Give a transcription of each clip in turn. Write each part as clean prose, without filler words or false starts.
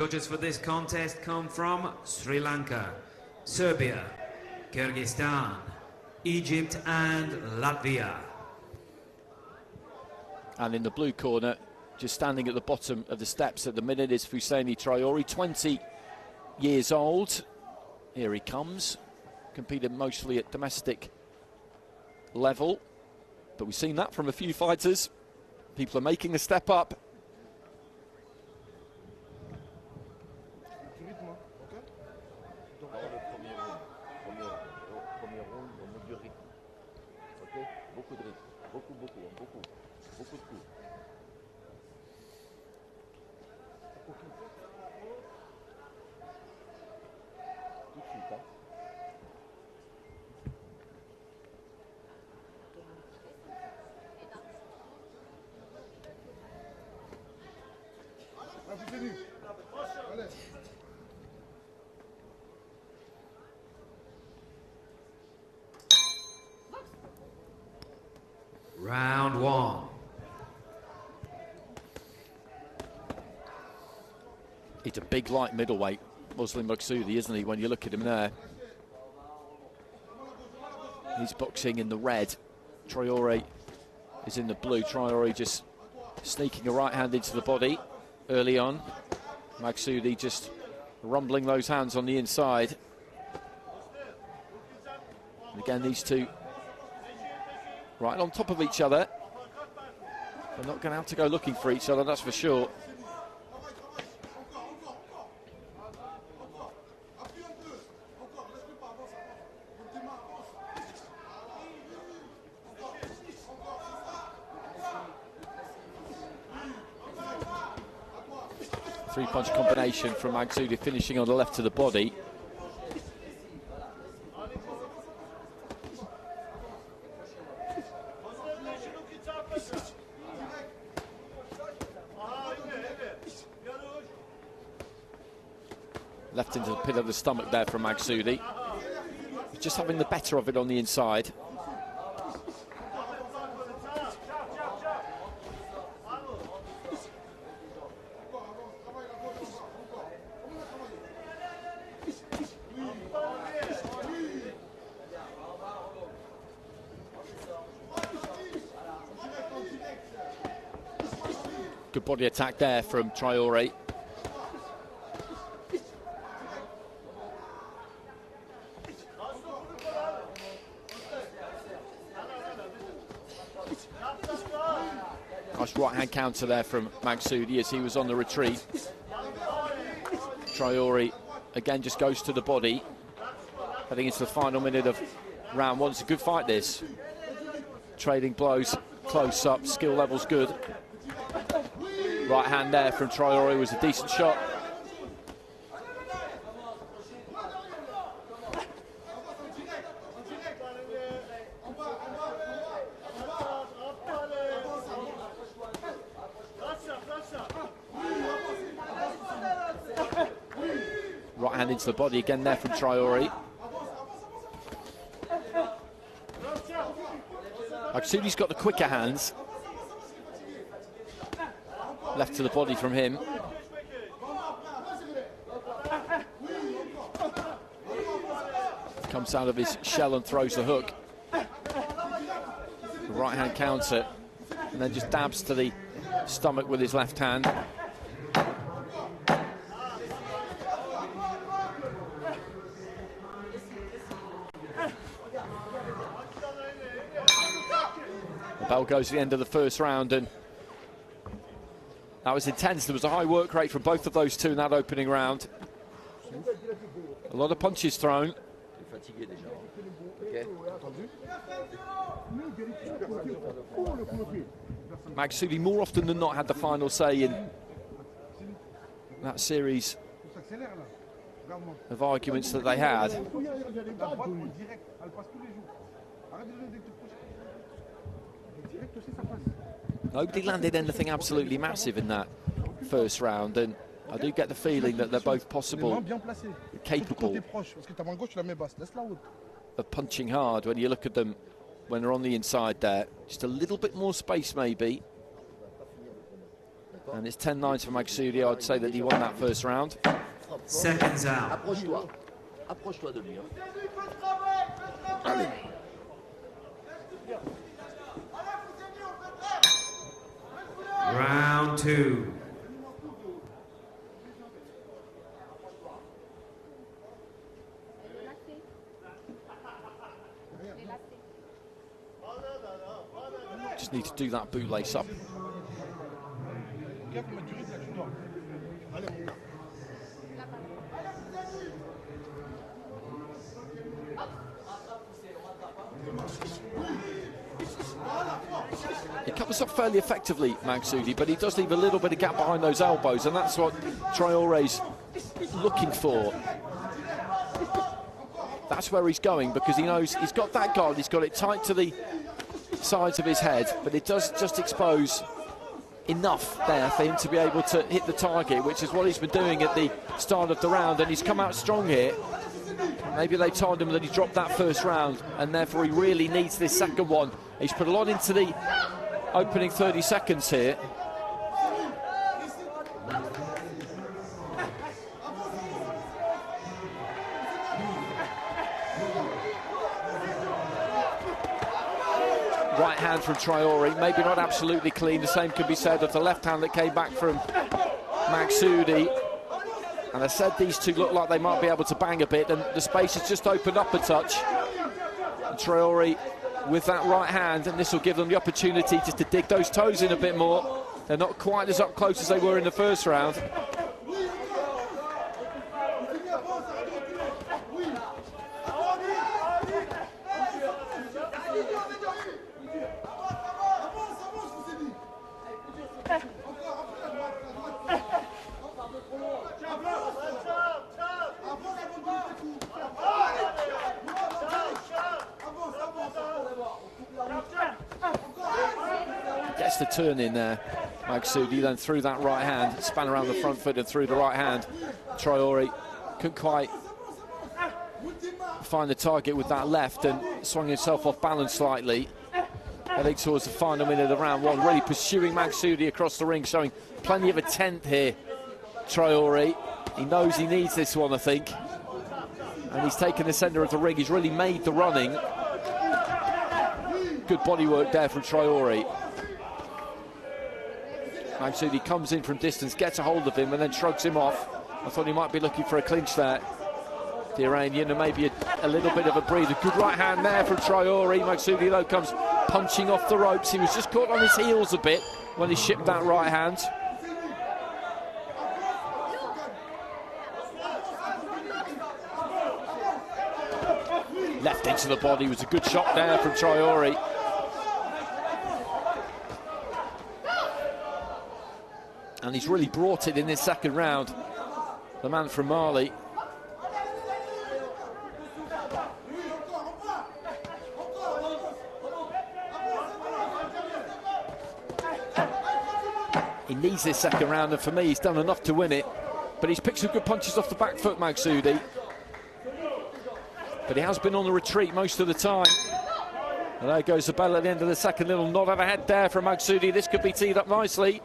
Judges for this contest come from Sri Lanka, Serbia, Kyrgyzstan, Egypt and Latvia. And in the blue corner, just standing at the bottom of the steps at the minute, is Fousseyni Traore, 20 years old. Here he comes, competed mostly at domestic level, but we've seen that from a few fighters. People are making a step up. Round one. He's a big light middleweight, Moslem MAGHSOUDI, isn't he, when you look at him there? He's boxing in the red. Traore is in the blue. Traore just sneaking a right hand into the body early on. MAGHSOUDI just rumbling those hands on the inside. And again, these two right on top of each other. They're not going to have to go looking for each other, that's for sure. Three-punch combination from MAGHSOUDI, finishing on the left to the body. Left into the pit of the stomach there from MAGHSOUDI. Just having the better of it on the inside. Good body attack there from Traore. Nice right hand counter there from MAGHSOUDI as he was on the retreat. Traore again just goes to the body. Heading into the final minute of round one. It's a good fight, this. Trading blows close up, skill level's good. Right hand there from Traore was a decent shot. Right hand into the body again there from Traore. MAGHSOUDI's got the quicker hands. Left to the body from him. Comes out of his shell and throws the hook. The right hand counter. And then just dabs to the stomach with his left hand. The bell goes to the end of the first round, and that was intense. There was a high work rate from both of those two in that opening round. A lot of punches thrown. MAGHSOUDI more often than not had the final say in that series of arguments that they had. Nobody landed anything absolutely massive in that first round, and I do get the feeling that they're both possible, capable of punching hard when you look at them when they're on the inside there. Just a little bit more space maybe. And it's 10-9 for Maghsoudi. I'd say that he won that first round. Seconds out. Approche-toi de lui. Round 2. Just need to do that bootlace up. He covers up fairly effectively, Maghsoudi, but he does leave a little bit of gap behind those elbows, and that's what Traore's looking for. That's where he's going, because he knows he's got that guard, he's got it tight to the sides of his head, but it does just expose enough there for him to be able to hit the target, which is what he's been doing at the start of the round, and he's come out strong here. Maybe they told him that he dropped that first round, and therefore he really needs this second one. He's put a lot into the opening 30 seconds here. Right hand from Traore, maybe not absolutely clean. The same could be said of the left hand that came back from Maghsoudi. And I said these two look like they might be able to bang a bit, and the space has just opened up a touch. And Traore with that right hand, and this will give them the opportunity just to dig those toes in a bit more. They're not quite as up close as they were in the first round. Gets the turn in there, Maghsoudi, then through that right hand, span around the front foot and through the right hand. Traore couldn't quite find the target with that left and swung himself off balance slightly. Heading towards the final minute of the round one, really pursuing Maghsoudi across the ring, showing plenty of intent here. Traore, he knows he needs this one, I think, and he's taken the centre of the ring. He's really made the running. Good body work there from Traore. Maghsoudi comes in from distance, gets a hold of him and then shrugs him off. I thought he might be looking for a clinch there, the Iranian, and maybe a little bit of a breather. Good right hand there from Traore. Maghsoudi though comes punching off the ropes. He was just caught on his heels a bit when he shipped that right hand. Left into the body was a good shot there from Traore. And he's really brought it in this second round, the man from Mali. He needs this second round, and for me, he's done enough to win it. But he's picked some good punches off the back foot, Maghsoudi. But he has been on the retreat most of the time. And there goes the bell at the end of the second. Little nod overhead there from Maghsoudi. This could be teed up nicely.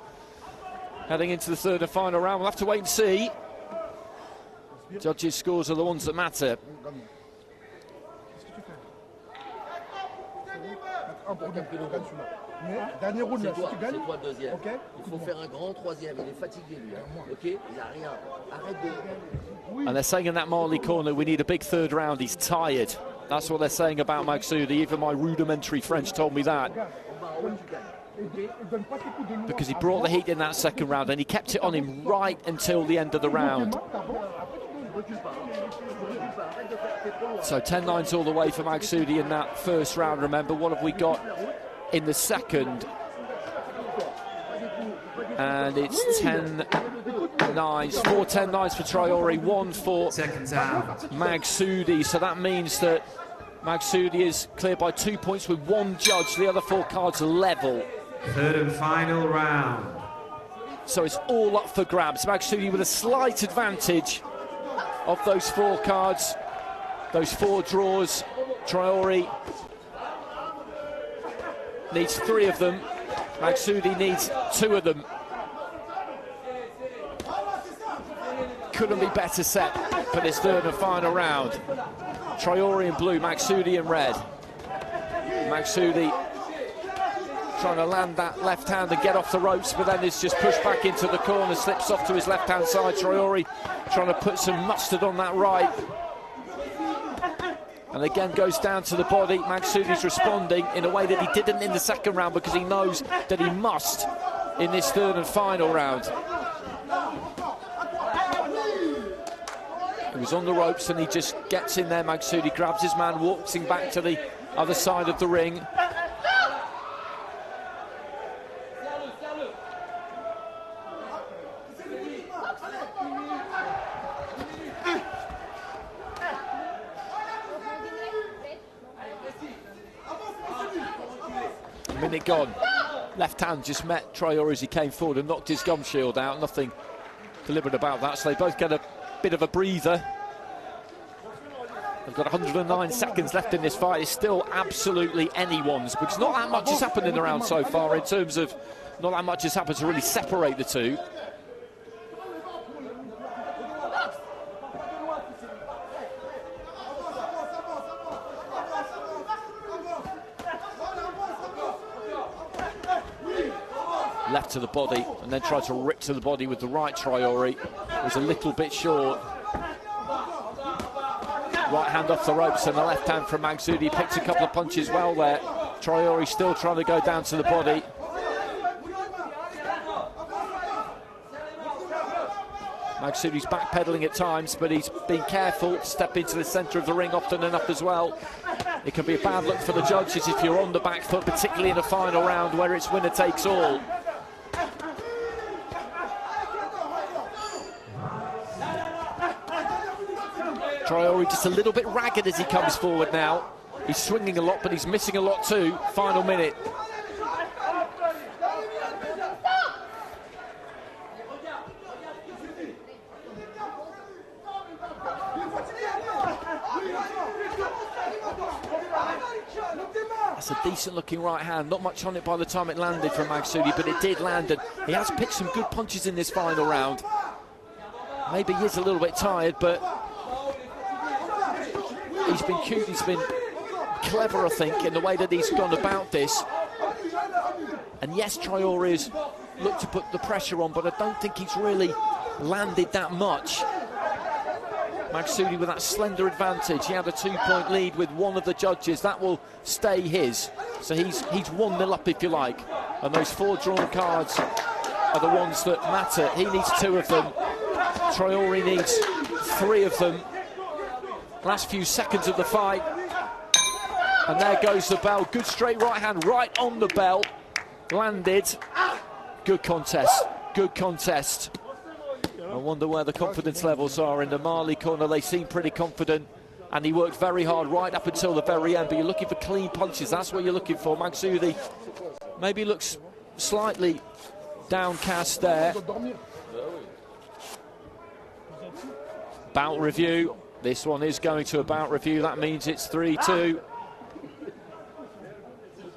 Heading into the third and final round, we'll have to wait and see. Judges' scores are the ones that matter. C'est toi deuxième. Okay. Il faut faire un grand troisième. Il est fatigué lui. Ok. Il a rien. Arrête de. And they're saying in that Mali corner, we need a big third round. He's tired. That's what they're saying about Maghsoudi. Even my rudimentary French told me that. Because he brought the heat in that second round and he kept it on him right until the end of the round. So 10-9's all the way for Maghsoudi in that first round. Remember, what have we got in the second? And it's 10-9s, 4 10-9s for Traore, 1 for Maghsoudi. So that means that Maghsoudi is cleared by 2 points with 1 judge. The other 4 cards are level. Third and final round. So it's all up for grabs. Maghsoudi with a slight advantage of those 4 cards, those 4 draws. Traore needs 3 of them. Maghsoudi needs 2 of them. couldn't be better set for this third and final round. Traore in blue, Maghsoudi in red. Maghsoudi trying to land that left hand and get off the ropes, but then is just pushed back into the corner, slips off to his left-hand side. Traore trying to put some mustard on that right. And again goes down to the body. Maghsoudi's responding in a way that he didn't in the second round because he knows that he must in this third and final round. He was on the ropes and he just gets in there. Maghsoudi grabs his man, walks him back to the other side of the ring. Minute gone. Left hand just met Traore as he came forward and knocked his gum shield out. Nothing deliberate about that, so they both get a bit of a breather. They've got 109 seconds left in this fight. It's still absolutely anyone's, because not that much has happened in the round so far in terms of not that much has happened to really separate the two. Left to the body and then tried to rip to the body with the right. Traore was a little bit short. Right hand off the ropes and the left hand from Maghsoudi. Picked a couple of punches well there. Traore still trying to go down to the body. Maghsoudi's backpedaling at times, but he's been careful to step into the centre of the ring often enough as well. It can be a bad look for the judges if you're on the back foot, particularly in the final round where it's winner takes all. Traore just a little bit ragged as he comes forward now. He's swinging a lot, but he's missing a lot too. Final minute. That's a decent looking right hand. Not much on it by the time it landed from Maghsoudi, but it did land, and he has picked some good punches in this final round. Maybe he is a little bit tired, but he's been cute, he's been clever, I think, in the way that he's gone about this. And yes, Traore has looked to put the pressure on, but I don't think he's really landed that much. Maghsoudi with that slender advantage. He had a 2-point lead with one of the judges. That will stay his. So he's 1-0 up, if you like. And those 4 drawn cards are the ones that matter. He needs 2 of them. Traore needs 3 of them. Last few seconds of the fight. And there goes the bell. Good straight right hand right on the bell. Landed. Good contest. Good contest. I wonder where the confidence levels are in the Mali corner. They seem pretty confident, and he worked very hard right up until the very end, but you're looking for clean punches. That's what you're looking for. Maghsoudi maybe looks slightly downcast there. Bout review. This one is going to a bout review. That means it's 3-2.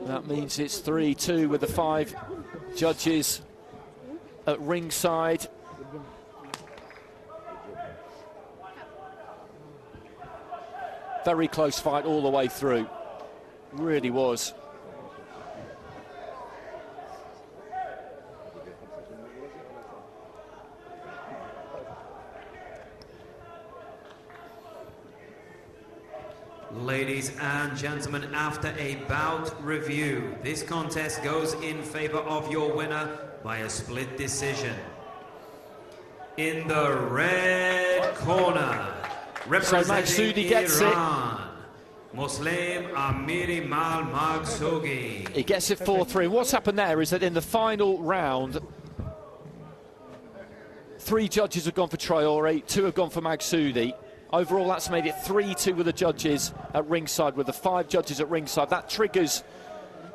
That means it's 3-2 with the 5 judges at ringside. Very close fight all the way through. Really was. Ladies and gentlemen, after a bout review, this contest goes in favor of your winner by a split decision. In the red corner, representing Iran, Moslem AMIRI Moslem. He gets it 4-3. What's happened there is that in the final round, 3 judges have gone for Traore, 2 have gone for Maghsoudi. Overall, that's made it 3-2 with the judges at ringside, with the 5 judges at ringside. That triggers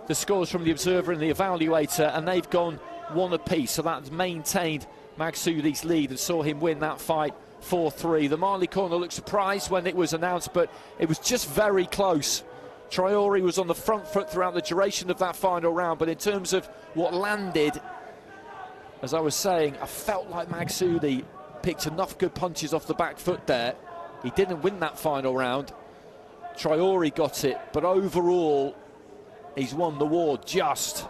the scores from the observer and the evaluator, and they've gone 1 apiece. So that's maintained Maghsoudi's lead and saw him win that fight 4-3. The Mali corner looked surprised when it was announced, but it was just very close. Traore was on the front foot throughout the duration of that final round, but in terms of what landed, as I was saying, I felt like Maghsoudi picked enough good punches off the back foot there. He didn't win that final round. Traore got it, but overall, he's won the war just.